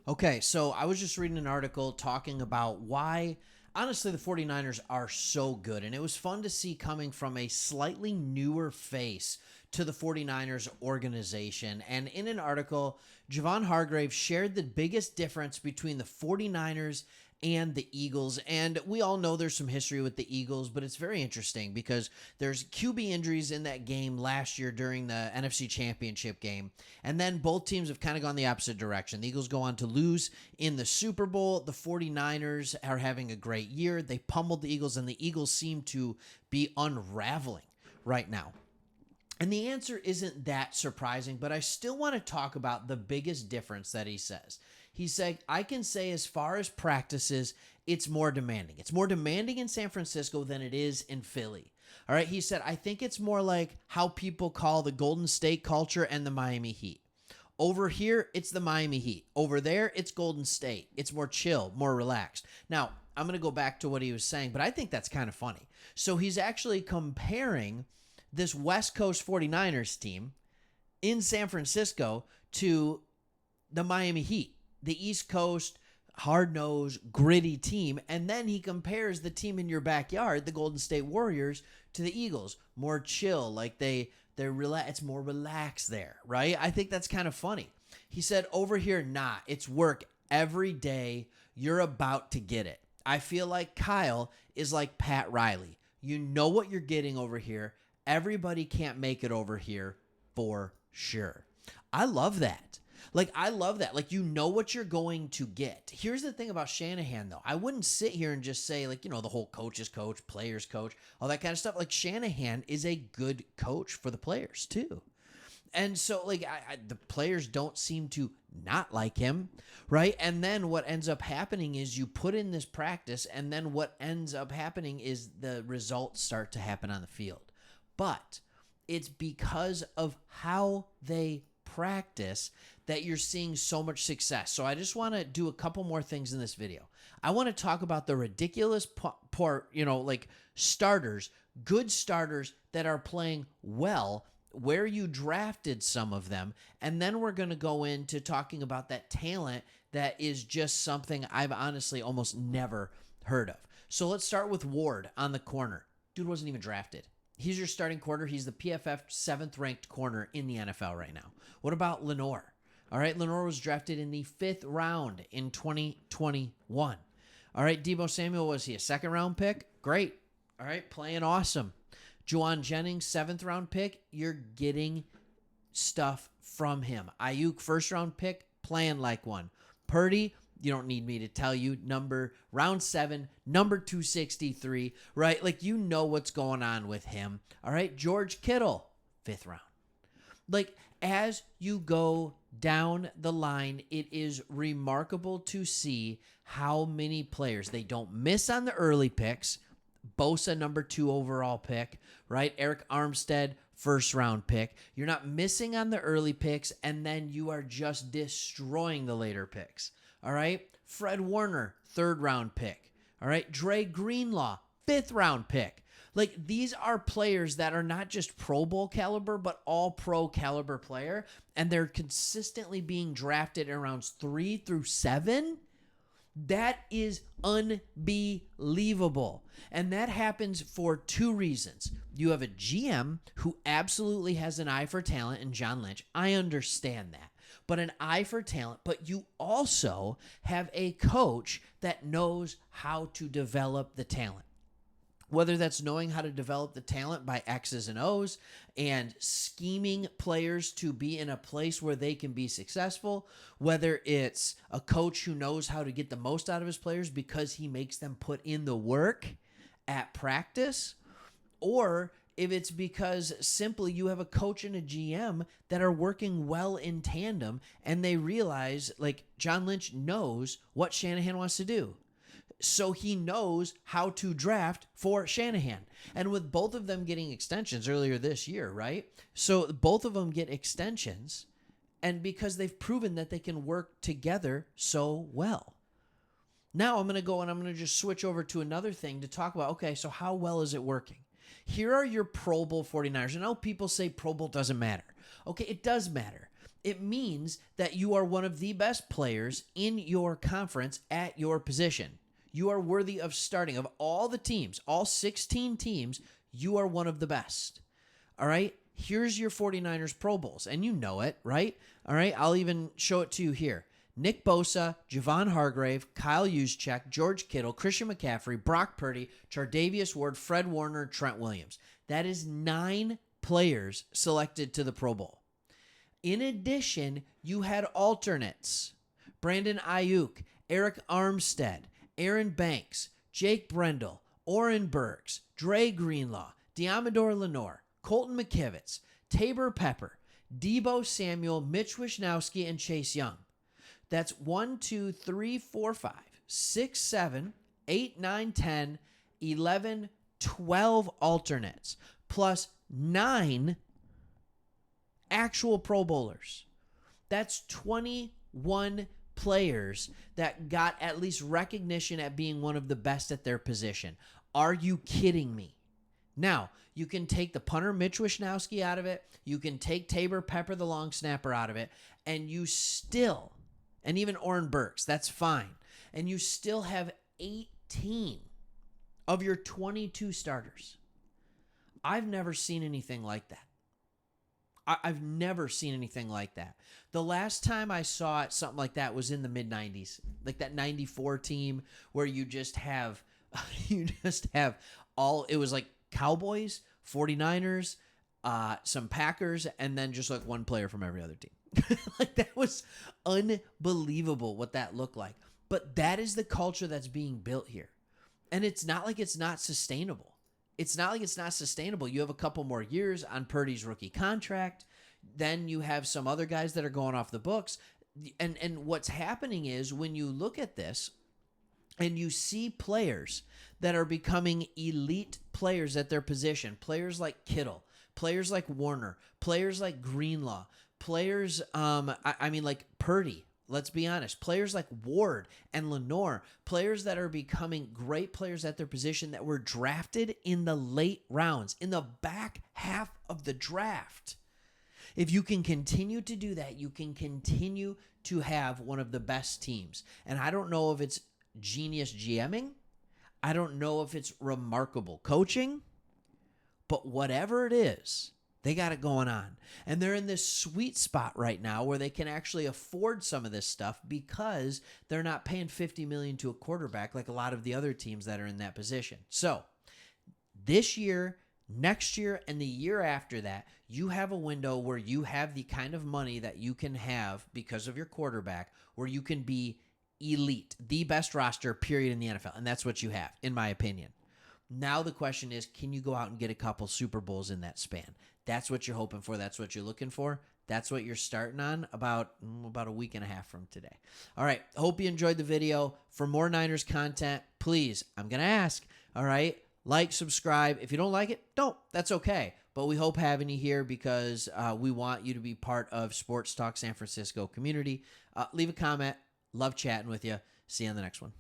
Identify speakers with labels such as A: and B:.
A: Okay, so I was just reading an article talking about why, honestly, the 49ers are so good. And it was fun to see coming from a slightly newer face to the 49ers organization. And in an article, Javon Hargrave shared the biggest difference between the 49ers and the Eagles. And we all know there's some history with the Eagles, but it's very interesting because there's QB injuries in that game last year during the NFC Championship game. And then both teams have kind of gone the opposite direction. The Eagles go on to lose in the Super Bowl. The 49ers are having a great year. They pummeled the Eagles, and the Eagles seem to be unraveling right now. And the answer isn't that surprising, but I still want to talk about the biggest difference that he says. He said, I can say as far as practices, it's more demanding. It's more demanding in San Francisco than it is in Philly. All right. He said, I think it's more like how people call the Golden State culture and the Miami Heat. Over here, it's the Miami Heat. Over there, it's Golden State. It's more chill, more relaxed. Now, I'm going to go back to what he was saying, but I think that's kind of funny. So he's actually comparing this West Coast 49ers team in San Francisco to the Miami Heat, the East Coast, hard-nosed, gritty team. And then he compares the team in your backyard, the Golden State Warriors, to the Eagles. More chill, like they're it's more relaxed there, right? I think that's kind of funny. He said, over here, nah, it's work every day. You're about to get it. I feel like Kyle is like Pat Riley. You know what you're getting over here. Everybody can't make it over here for sure. I love that. I love that. You know what you're going to get. Here's the thing about Shanahan, though. I wouldn't sit here and just say, the whole coach's coach, player's coach, all that kind of stuff. Shanahan is a good coach for the players, too. And so, the players don't seem to not like him, right? And then what ends up happening is you put in this practice, and then what ends up happening is the results start to happen on the field. But it's because of how they practice that you're seeing so much success. So I just want to do a couple more things in this video. I want to talk about the ridiculous part, starters, good starters that are playing well, where you drafted some of them, and then we're going to go into talking about that talent that is just something I've honestly almost never heard of. So let's start with Ward on the corner. Dude wasn't even drafted. He's your starting corner. He's the PFF 7th ranked corner in the NFL right now. What about Lenore? All right, Lenore was drafted in the 5th round in 2021. All right, Deebo Samuel, was he a 2nd round pick? Great. All right, playing awesome. Juwan Jennings, 7th round pick. You're getting stuff from him. Ayuk, 1st round pick, playing like one. Purdy, you don't need me to tell you, round 7, number 263, right? You know what's going on with him. All right, George Kittle, 5th round. As you go down the line, it is remarkable to see how many players, they don't miss on the early picks. Bosa, number 2 overall pick, right? Eric Armstead, 1st round pick. You're not missing on the early picks, and then you are just destroying the later picks. All right. Fred Warner, 3rd round pick. All right. Dre Greenlaw, 5th round pick. These are players that are not just Pro Bowl caliber, but all pro caliber player. And they're consistently being drafted in rounds 3 through 7. That is unbelievable. And that happens for 2 reasons. You have a GM who absolutely has an eye for talent in John Lynch. I understand that. But an eye for talent, but you also have a coach that knows how to develop the talent. Whether that's knowing how to develop the talent by X's and O's and scheming players to be in a place where they can be successful, whether it's a coach who knows how to get the most out of his players because he makes them put in the work at practice, or if it's because simply you have a coach and a GM that are working well in tandem and they realize John Lynch knows what Shanahan wants to do. So he knows how to draft for Shanahan. And with both of them getting extensions earlier this year, right? So both of them get extensions, and because they've proven that they can work together so well. Now I'm going to go and I'm going to just switch over to another thing to talk about, okay, so how well is it working? Here are your Pro Bowl 49ers. I know people say Pro Bowl doesn't matter. Okay, it does matter. It means that you are one of the best players in your conference at your position. You are worthy of starting. Of all the teams, all 16 teams, you are one of the best. All right? Here's your 49ers Pro Bowls, and you know it, right? All right? I'll even show it to you here. Nick Bosa, Javon Hargrave, Kyle Juszczyk, George Kittle, Christian McCaffrey, Brock Purdy, Chardavius Ward, Fred Warner, Trent Williams. That is 9 players selected to the Pro Bowl. In addition, you had alternates. Brandon Ayuk, Eric Armstead, Aaron Banks, Jake Brendel, Oren Burks, Dre Greenlaw, Diamador Lenore, Colton McKivitz, Tabor Pepper, Deebo Samuel, Mitch Wishnowsky, and Chase Young. That's 1, 2, 3, 4, 5, 6, 7, 8, 9, 10, 11, 12 alternates, plus 9 actual Pro Bowlers. That's 21 players that got at least recognition at being one of the best at their position. Are you kidding me? Now, you can take the punter Mitch Wishnowsky out of it. You can take Tabor Pepper, the long snapper, out of it. And you still, and even Oren Burks, that's fine. And you still have 18 of your 22 starters. I've never seen anything like that. I've never seen anything like that. The last time I saw it, something like that, was in the mid-90s. Like that 94 team where you just have all, it was like Cowboys, 49ers, some Packers, and then just like one player from every other team. Like that was unbelievable what that looked like. But that is the culture that's being built here. And it's not like it's not sustainable. It's not like it's not sustainable. You have a couple more years on Purdy's rookie contract. Then you have some other guys that are going off the books. And what's happening is when you look at this and you see players that are becoming elite players at their position, players like Kittle, players like Warner, players like Greenlaw, players, like Purdy. Let's be honest. Players like Ward and Lenore, players that are becoming great players at their position that were drafted in the late rounds, in the back half of the draft. If you can continue to do that, you can continue to have one of the best teams. And I don't know if it's genius GMing. I don't know if it's remarkable coaching. But whatever it is, they got it going on. And they're in this sweet spot right now where they can actually afford some of this stuff because they're not paying $50 million to a quarterback like a lot of the other teams that are in that position. So this year, next year, and the year after that, you have a window where you have the kind of money that you can have because of your quarterback where you can be elite, the best roster, period, in the NFL. And that's what you have, in my opinion. Now the question is, can you go out and get a couple Super Bowls in that span? That's what you're hoping for. That's what you're looking for. That's what you're starting on about a week and a half from today. All right. Hope you enjoyed the video. For more Niners content, please, I'm going to ask, all right, like, subscribe. If you don't like it, don't. That's okay. But we hope having you here because we want you to be part of Sports Talk San Francisco community. Leave a comment. Love chatting with you. See you on the next one.